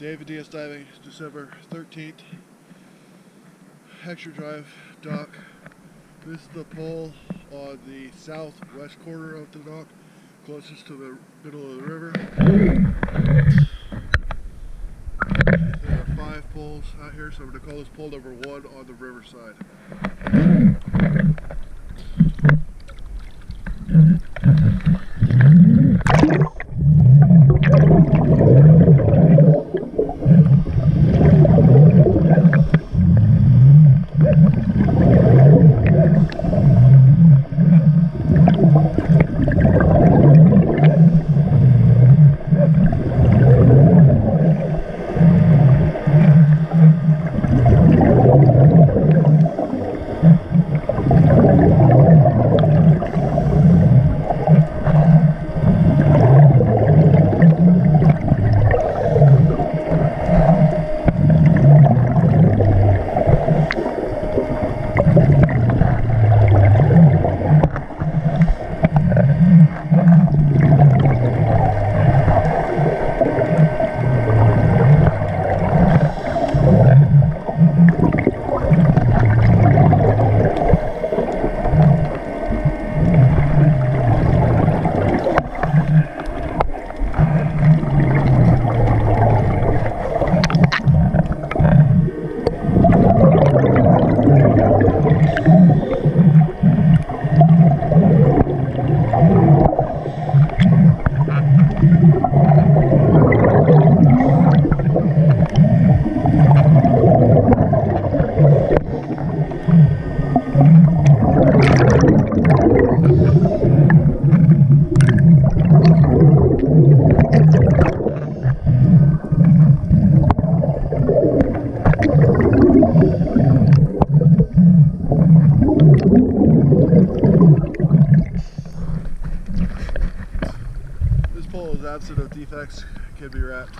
David DS Diving, December 13th. Hector Drive dock. This is the pole on the southwest corner of the dock, closest to the middle of the river. There are 5 poles out here, so I'm going to call this pole number 1 on the river side. This pole is absent of defects, can be wrapped.